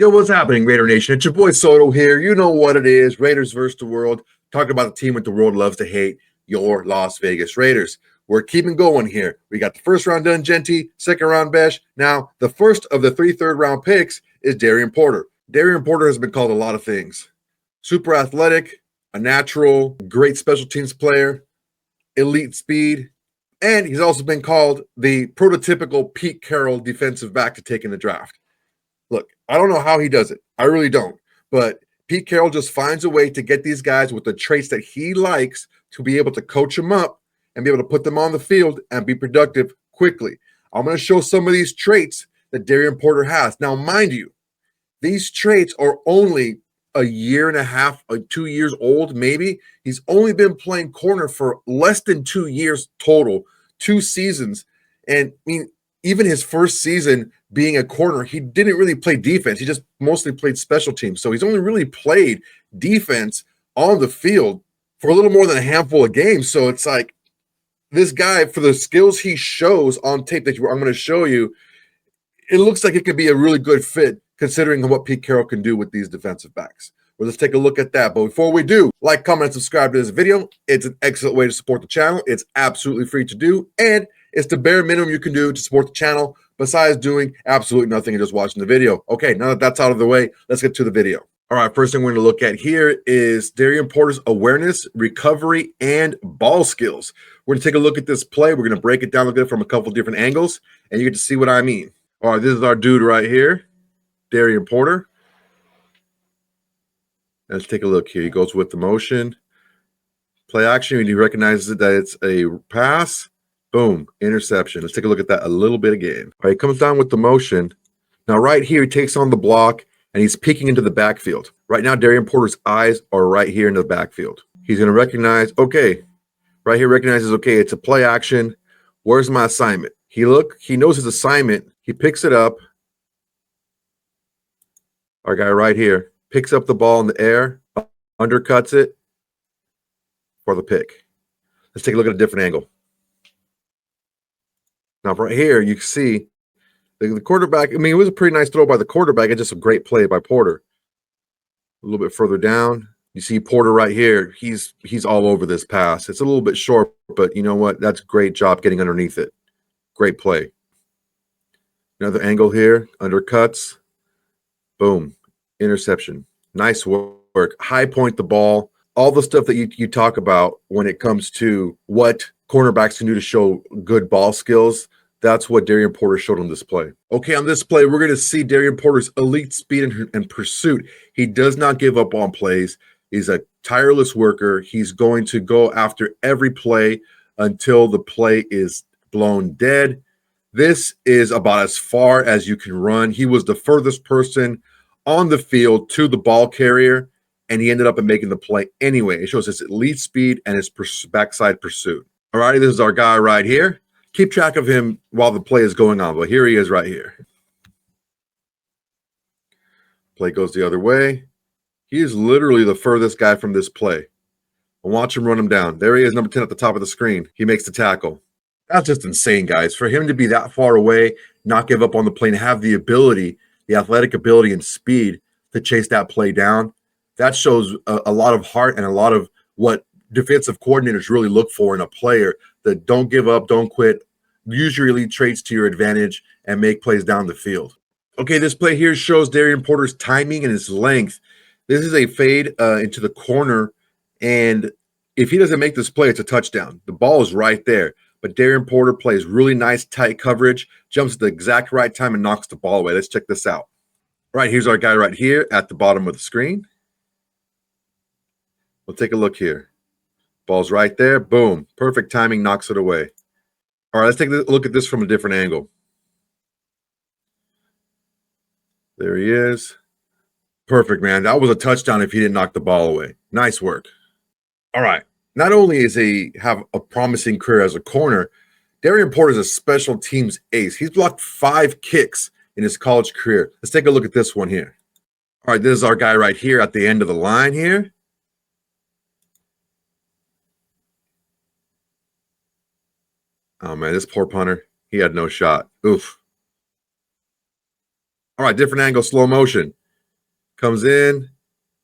Yo, what's happening, Raider Nation? It's your boy Soto here. You know what it is. Raiders versus the world. Talking about the team that the world loves to hate, your Las Vegas Raiders. We're keeping going here. We got the first round done, Genty, second round Besh. Now, the first of the 3 third-round picks is Darien Porter. Darien Porter has been called a lot of things. Super athletic, a natural, great special teams player, elite speed, and he's also been called the prototypical Pete Carroll defensive back to take in the draft. Look, I don't know how he does it. I really don't. But Pete Carroll just finds a way to get these guys with the traits that he likes to be able to coach them up and be able to put them on the field and be productive quickly. I'm going to show some of these traits that Darien Porter has. Now, mind you, these traits are only a year and a half, 2 years old, maybe. He's only been playing corner for less than 2 years total, 2 seasons. And I mean, even his first season being a corner, he didn't really play defense. He just mostly played special teams. So he's only really played defense on the field for a little more than a handful of games. So it's like this guy, for the skills he shows on tape that I'm going to show you, it looks like it could be a really good fit considering what Pete Carroll can do with these defensive backs. Well, let's take a look at that. But before we do, like, comment, and subscribe to this video. It's an excellent way to support the channel. It's absolutely free to do. And it's the bare minimum you can do to support the channel besides doing absolutely nothing and just watching the video. Okay, now that that's out of the way, let's get to the video. All right, first thing we're going to look at here is Darien Porter's awareness, recovery, and ball skills. We're going to take a look at this play. We're going to break it down, look at it from a couple different angles, and you get to see what I mean. All right, this is our dude right here, Darien Porter. Let's take a look here. He goes with the motion. Play action, and he recognizes that it's a pass. Boom, interception. Let's take a look at that a little bit again. All right, he comes down with the motion. Now, right here, he takes on the block, and he's peeking into the backfield. Right now, Darien Porter's eyes are right here in the backfield. He's going to recognize, okay, right here recognizes, okay, it's a play action. Where's my assignment? He knows his assignment. He picks it up. Our guy right here picks up the ball in the air, undercuts it for the pick. Let's take a look at a different angle. Now, right here, you can see the quarterback. I mean, it was a pretty nice throw by the quarterback. It's just a great play by Porter. A little bit further down, you see Porter right here. He's all over this pass. It's a little bit short, but you know what? That's a great job getting underneath it. Great play. Another angle here, undercuts. Boom, interception. Nice work. High point the ball. All the stuff that you talk about when it comes to what cornerbacks can do to show good ball skills, that's what Darien Porter showed on this play. Okay, on this play, we're going to see Darien Porter's elite speed and pursuit. He does not give up on plays. He's a tireless worker. He's going to go after every play until the play is blown dead. This is about as far as you can run. He was the furthest person on the field to the ball carrier, and he ended up making the play anyway. It shows his elite speed and his backside pursuit. All righty, this is our guy right here. Keep track of him while the play is going on, but here he is right here. Play goes the other way. He is literally the furthest guy from this play. And watch him run him down. There he is, number 10 at the top of the screen. He makes the tackle. That's just insane, guys. For him to be that far away, not give up on the play, and have the ability, the athletic ability and speed to chase that play down, that shows a lot of heart and a lot of what defensive coordinators really look for in a player, that don't give up, don't quit, use your elite traits to your advantage, and make plays down the field. Okay, this play here shows Darien Porter's timing and his length. This is a fade into the corner, and if he doesn't make this play, it's a touchdown. The ball is right there, but Darien Porter plays really nice, tight coverage, jumps at the exact right time, and knocks the ball away. Let's check this out. All right, here's our guy right here at the bottom of the screen. We'll take a look here. Ball's right there. Boom. Perfect timing, knocks it away. All right, let's take a look at this from a different angle. There he is. Perfect, man. That was a touchdown if he didn't knock the ball away. Nice work. All right. Not only is he have a promising career as a corner, Darien Porter is a special teams ace. He's blocked 5 kicks in his college career. Let's take a look at this one here. All right, this is our guy right here at the end of the line here. Oh, man, this poor punter. He had no shot. Oof. All right, different angle, slow motion. Comes in,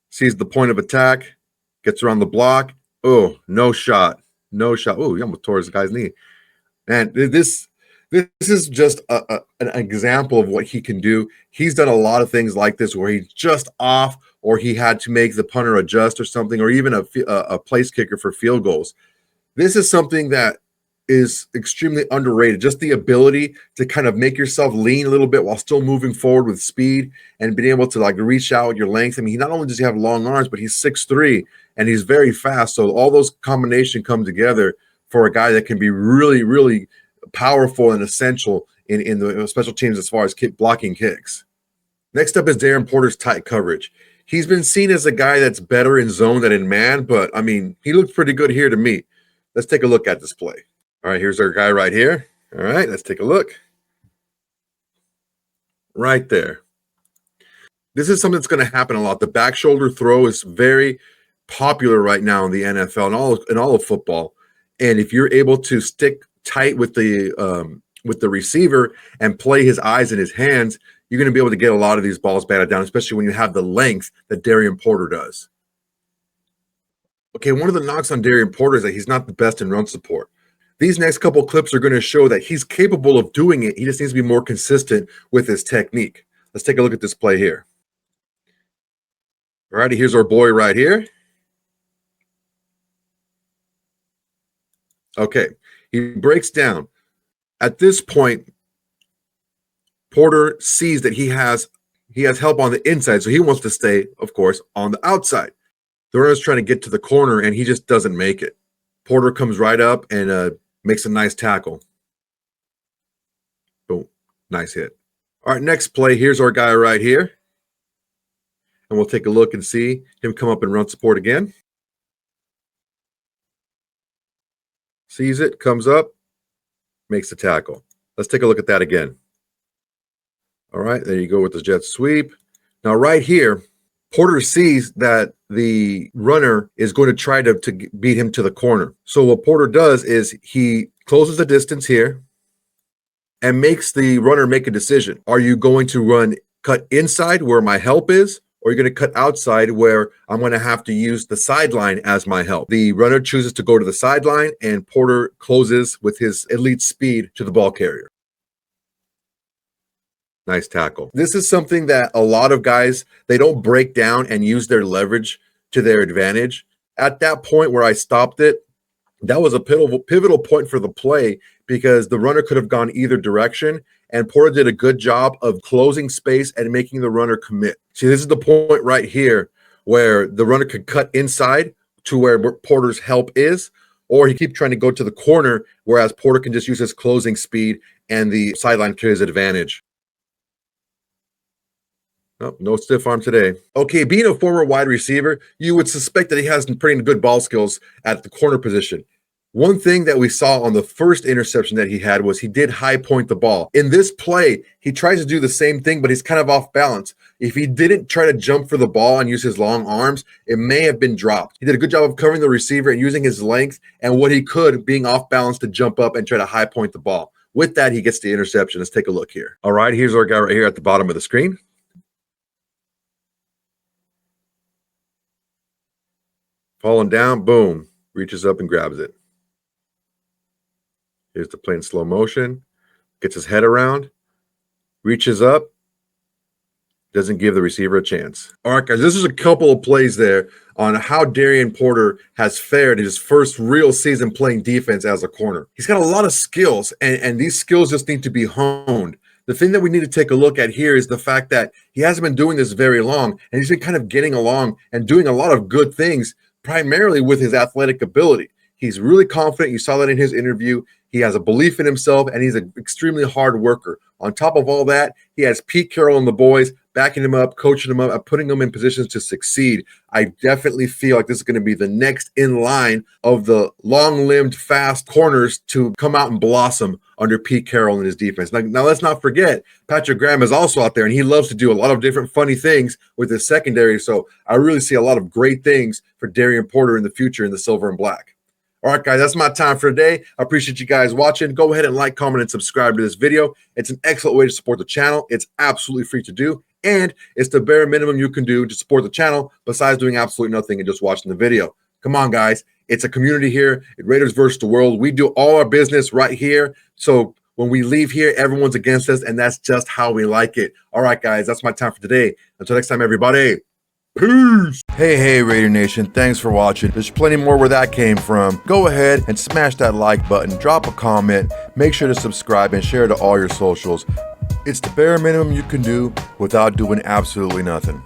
sees the point of attack, gets around the block. Oh, no shot. No shot. Oh, he almost tore his guy's knee. And this is just an example of what he can do. He's done a lot of things like this where he's just off, or he had to make the punter adjust or something, or even a place kicker for field goals. This is something that is extremely underrated. Just the ability to kind of make yourself lean a little bit while still moving forward with speed and being able to like reach out with your length. I mean, he not only does he have long arms, but he's 6'3" and he's very fast. So all those combinations come together for a guy that can be really, really powerful and essential in the special teams as far as blocking kicks. Next up is Darien Porter's tight coverage. He's been seen as a guy that's better in zone than in man, but I mean, he looks pretty good here to me. Let's take a look at this play. All right, here's our guy right here. All right, let's take a look. Right there. This is something that's going to happen a lot. The back shoulder throw is very popular right now in the NFL and all of football. And if you're able to stick tight with the receiver and play his eyes and his hands, you're going to be able to get a lot of these balls batted down, especially when you have the length that Darien Porter does. Okay, one of the knocks on Darien Porter is that he's not the best in run support. These next couple clips are going to show that he's capable of doing it. He just needs to be more consistent with his technique. Let's take a look at this play here. All righty, here's our boy right here. Okay, he breaks down. At this point, Porter sees that he has help on the inside, so he wants to stay, of course, on the outside. The runner's trying to get to the corner, and he just doesn't make it. Porter comes right up and makes a nice tackle. Boom, nice hit. All right, next play. Here's our guy right here. And we'll take a look and see him come up and run support again. Sees it, comes up, makes the tackle. Let's take a look at that again. All right, there you go with the jet sweep. Now right here, Porter sees that the runner is going to try to beat him to the corner. So what Porter does is he closes the distance here and makes the runner make a decision. Are you going to cut inside where my help is, or are you going to cut outside where I'm going to have to use the sideline as my help? The runner chooses to go to the sideline, and Porter closes with his elite speed to the ball carrier. Nice tackle. This is something that a lot of guys, they don't break down and use their leverage to their advantage. At that point where I stopped it, that was a pivotal point for the play because the runner could have gone either direction, and Porter did a good job of closing space and making the runner commit. See, this is the point right here where the runner could cut inside to where Porter's help is, or he keep trying to go to the corner, whereas Porter can just use his closing speed and the sideline to his advantage. Oh, no stiff arm today. Okay, being a former wide receiver, you would suspect that he has pretty good ball skills at the corner position. One thing that we saw on the first interception that he had was he did high point the ball. In this play, he tries to do the same thing, but he's kind of off balance. If he didn't try to jump for the ball and use his long arms, it may have been dropped. He did a good job of covering the receiver and using his length and what he could, being off balance to jump up and try to high point the ball. With that, he gets the interception. Let's take a look here. All right, here's our guy right here at the bottom of the screen. Falling down, boom, reaches up and grabs it. Here's the play in slow motion. Gets his head around, reaches up, doesn't give the receiver a chance. All right, guys, this is a couple of plays there on how Darien Porter has fared in his first real season playing defense as a corner. He's got a lot of skills, and these skills just need to be honed. The thing that we need to take a look at here is the fact that he hasn't been doing this very long, and he's been kind of getting along and doing a lot of good things, primarily with his athletic ability. He's really confident. You saw that in his interview. He has a belief in himself, and he's an extremely hard worker. On top of all that, he has Pete Carroll and the boys backing him up, coaching him up, and putting him in positions to succeed. I definitely feel like this is going to be the next in line of the long-limbed, fast corners to come out and blossom under Pete Carroll and his defense. Now, let's not forget, Patrick Graham is also out there, and he loves to do a lot of different funny things with his secondary. So I really see a lot of great things for Darien Porter in the future in the silver and black. All right, guys, that's my time for today. I appreciate you guys watching. Go ahead and like, comment, and subscribe to this video. It's an excellent way to support the channel. It's absolutely free to do, And it's the bare minimum you can do to support the channel besides doing absolutely nothing and just watching the video. Come on, guys. It's a community here at Raiders versus the World. We do all our business right here. So when we leave here, everyone's against us, and that's just how we like it. All right, guys, that's my time for today. Until next time, everybody. Peace. Hey, Raider Nation. Thanks for watching. There's plenty more where that came from. Go ahead and smash that like button. Drop a comment. Make sure to subscribe and share to all your socials. It's the bare minimum you can do without doing absolutely nothing.